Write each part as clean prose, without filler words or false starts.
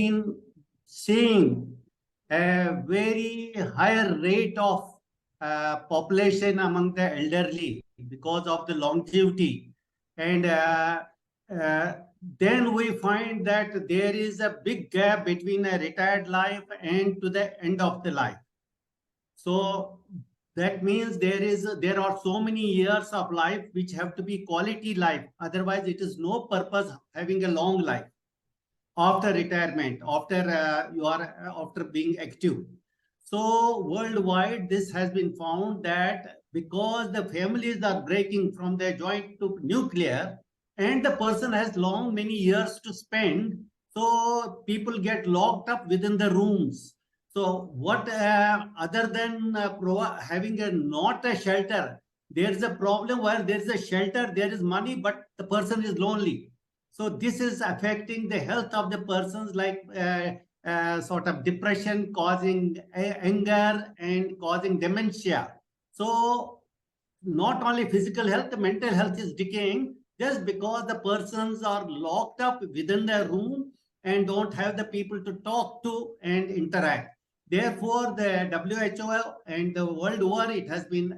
been seeing a very higher rate of population among the elderly because of the longevity. And uh, then we find that there is a big gap between a retired life and to the end of the life. So that means there are so many years of life which have to be quality life. Otherwise, it is no purpose having a long life after retirement, after being active. So worldwide, this has been found that because the families are breaking from their joint to nuclear, and the person has many years to spend, so people get locked up within the rooms. So what other than having not a shelter, there is a problem where there is a shelter, there is money, but the person is lonely. So this is affecting the health of the persons, like sort of depression, causing anger and causing dementia. So not only physical health, the mental health is decaying just because the persons are locked up within their room and don't have the people to talk to and interact. Therefore, the WHO and the world over, it has been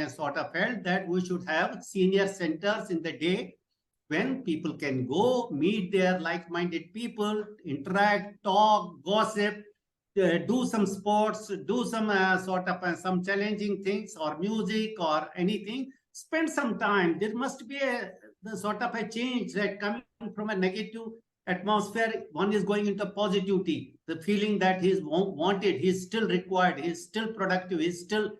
sort of felt that we should have senior centers in the day when people can go meet their like-minded people, interact, talk, gossip, do some sports, do some some challenging things or music or anything, spend some time. There must be the sort of a change that coming from a negative atmosphere, one is going into positivity, the feeling that he's wanted, he's still required, he's still productive, he's still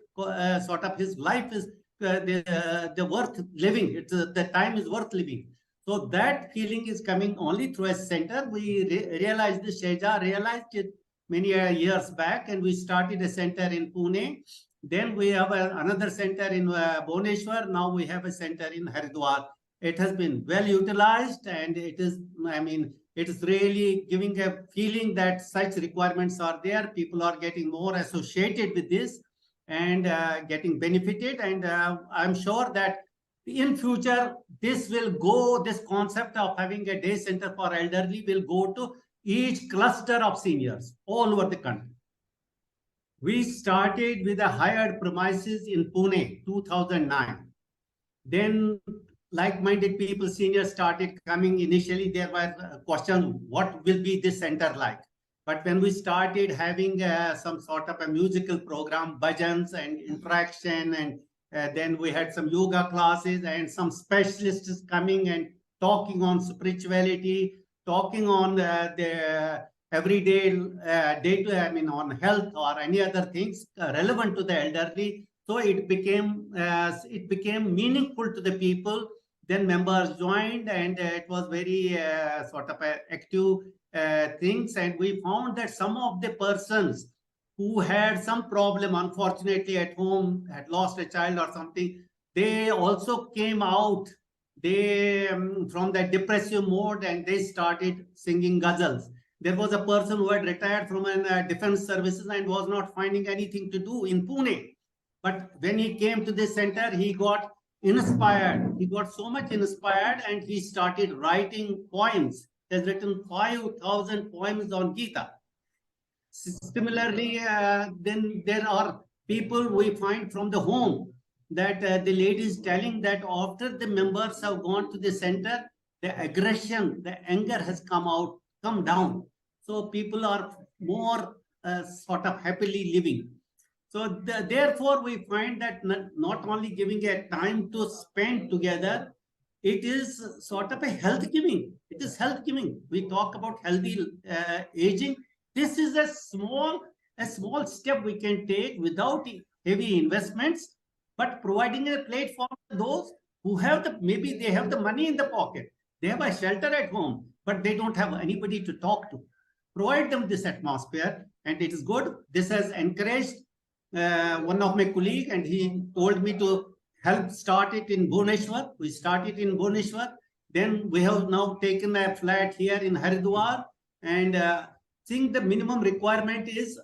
his life is the worth living. The time is worth living. So that feeling is coming only through a center. We realized this, Shehjaar realized it many years back, and we started a center in Pune. Then we have another center in Bhubaneswar. Now we have a center in Haridwar. It has been well utilized, and it is really giving a feeling that such requirements are there. People are getting more associated with this and getting benefited. And I'm sure that in future, this concept of having a day center for elderly will go to each cluster of seniors all over the country. We started with a hired premises in Pune, 2009. Then like-minded people, seniors started coming. Initially, there were questions, what will be this center like? But when we started having some sort of a musical program, bhajans and interaction, and then we had some yoga classes and some specialists coming and talking on spirituality, talking on the everyday on health or any other things relevant to the elderly. So it became meaningful to the people. Then members joined, and it was very active things. And we found that some of the persons who had some problem, unfortunately, at home, had lost a child or something, they also came out from that depressive mode, and they started singing ghazals. There was a person who had retired from defense services and was not finding anything to do in Pune. But when he came to this center, he got inspired. He got so much inspired, and he started writing poems. He has written 5,000 poems on Gita. Similarly, then there are people we find from the home that the lady is telling that after the members have gone to the center, the aggression, the anger has come down. So people are more happily living. So therefore, we find that not only giving a time to spend together, it is sort of a health giving. It is health giving. We talk about healthy aging. This is a small step we can take without heavy investments, but providing a platform to those who have maybe they have the money in the pocket. They have a shelter at home, but they don't have anybody to talk to. Provide them this atmosphere, and it is good. This has encouraged one of my colleagues, and he told me to help start it in Bhubaneswar. We started in Bhubaneswar. Then we have now taken a flat here in Haridwar, and seeing the minimum requirement is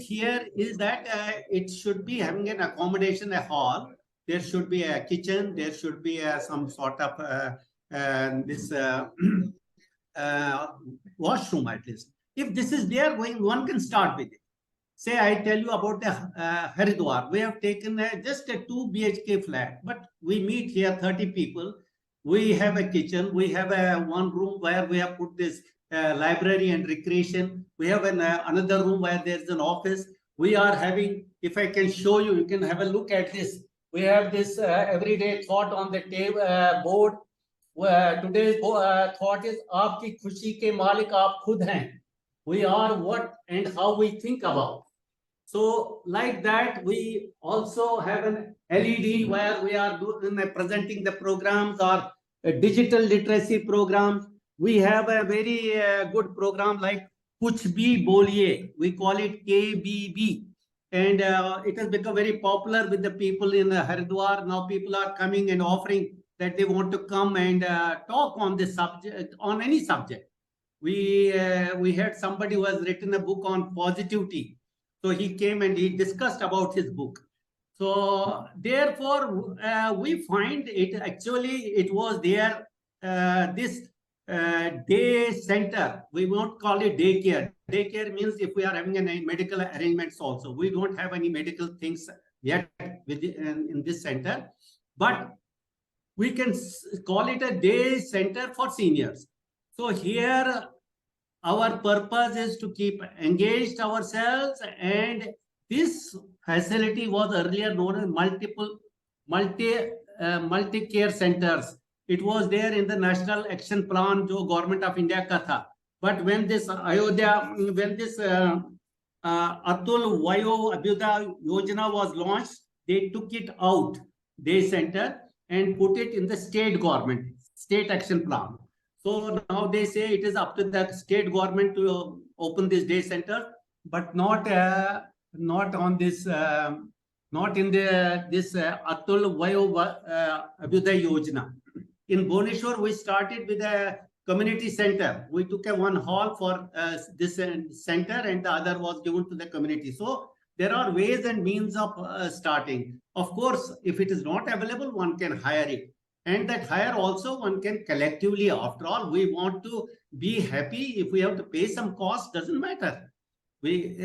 here is that it should be having an accommodation, a hall. There should be a kitchen. There should be some sort of washroom at least. If this is there, one can start with it. Say I tell you about the Haridwar. We have taken just a 2 BHK flat, but we meet here 30 people. We have a kitchen. We have a one room where we have put this library and recreation. We have another room where there is an office. We are having, if I can show you, you can have a look at this. We have this everyday thought on the table board. Today's thought is आपकी खुशी के मालिक आप खुद हैं. We are what and how we think about. So like that, we also have an LED where we are presenting the programs or digital literacy programs. We have a very good program like Kuch Bhi Boliye. We call it KBB. And it has become very popular with the people in Haridwar. Now people are coming and offering that they want to come and talk on this subject, on any subject. We had somebody who has written a book on positivity. So he came and he discussed about his book. So therefore, we find it actually, it was there, this day center. We won't call it daycare. Daycare means if we are having any medical arrangements also. We don't have any medical things yet in this center. But we can call it a day center for seniors. So here, our purpose is to keep engaged ourselves, and this facility was earlier known as multi-care centers. It was there in the National Action Plan, जो Government of India का था. But when this Atul Vayo Abhyuday Yojana was launched, they took it out, day center, and put it in the state government, state action plan. So now they say it is up to the state government to open this day center, but not on this, not in this Atul Vayo Abhyuday Yojana. In Bhubaneswar, we started with a community center. We took one hall for this center, and the other was given to the community. So there are ways and means of starting. Of course, if it is not available, one can hire it. And that hire also one can collectively. After all, we want to be happy. If we have to pay some cost, doesn't matter. We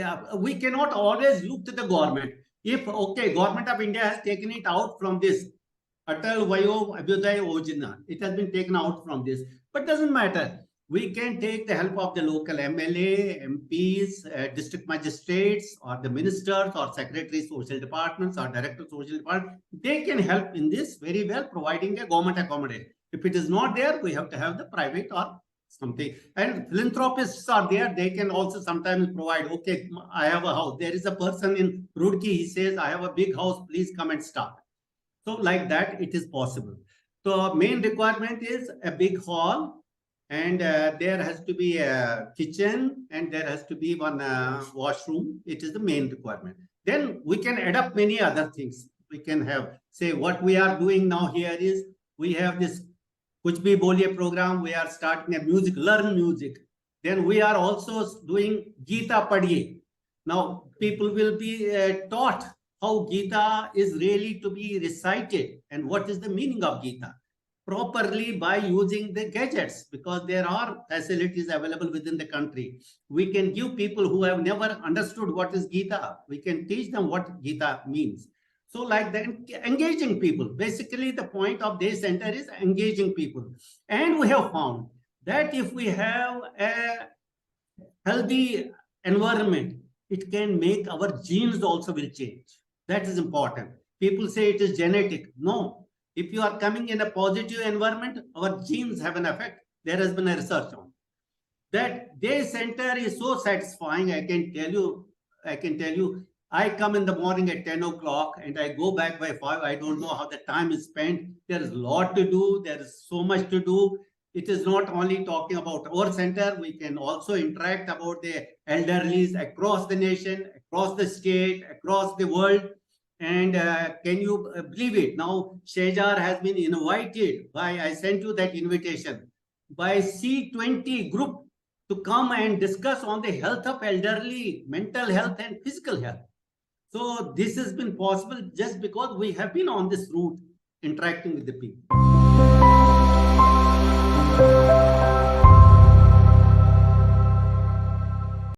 cannot always look to the government. If, okay, Government of India has taken it out from this Atal Vayo Abhyuday Yojana, it has been taken out from this, but doesn't matter. We can take the help of the local MLA, MPs, district magistrates, or the ministers, or secretary social departments, or director social department. They can help in this very well, providing a government accommodation. If it is not there, we have to have the private or something. And philanthropists are there. They can also sometimes provide, okay, I have a house. There is a person in Roorkee, he says, I have a big house, please come and start. So like that, it is possible. So main requirement is a big hall, and there has to be a kitchen, and there has to be one washroom. It is the main requirement. Then we can add up many other things. We can have, say, what we are doing now here is, we have this Kuch Bhi Boliye program. We are starting a music, learn music. Then we are also doing Gita Padhiye. Now people will be taught how Gita is really to be recited and what is the meaning of Gita properly by using the gadgets, because there are facilities available within the country. We can give people who have never understood what is Gita, we can teach them what Gita means. So like that, engaging people. Basically, the point of day center is engaging people. And we have found that if we have a healthy environment, it can make our genes also will change. That is important. People say it is genetic. No. If you are coming in a positive environment, our genes have an effect. There has been a research on that. Day center is so satisfying. I can tell you, I come in the morning at 10 o'clock and I go back by 5. I don't know how the time is spent. There is a lot to do. There is so much to do. It is not only talking about our center. We can also interact about the elderlies across the nation, across the state, across the world. And can you believe it? Now, Shehjaar has been invited by, I sent you that invitation, by C20 group to come and discuss on the health of elderly, mental health and physical health. So this has been possible just because we have been on this route, interacting with the people.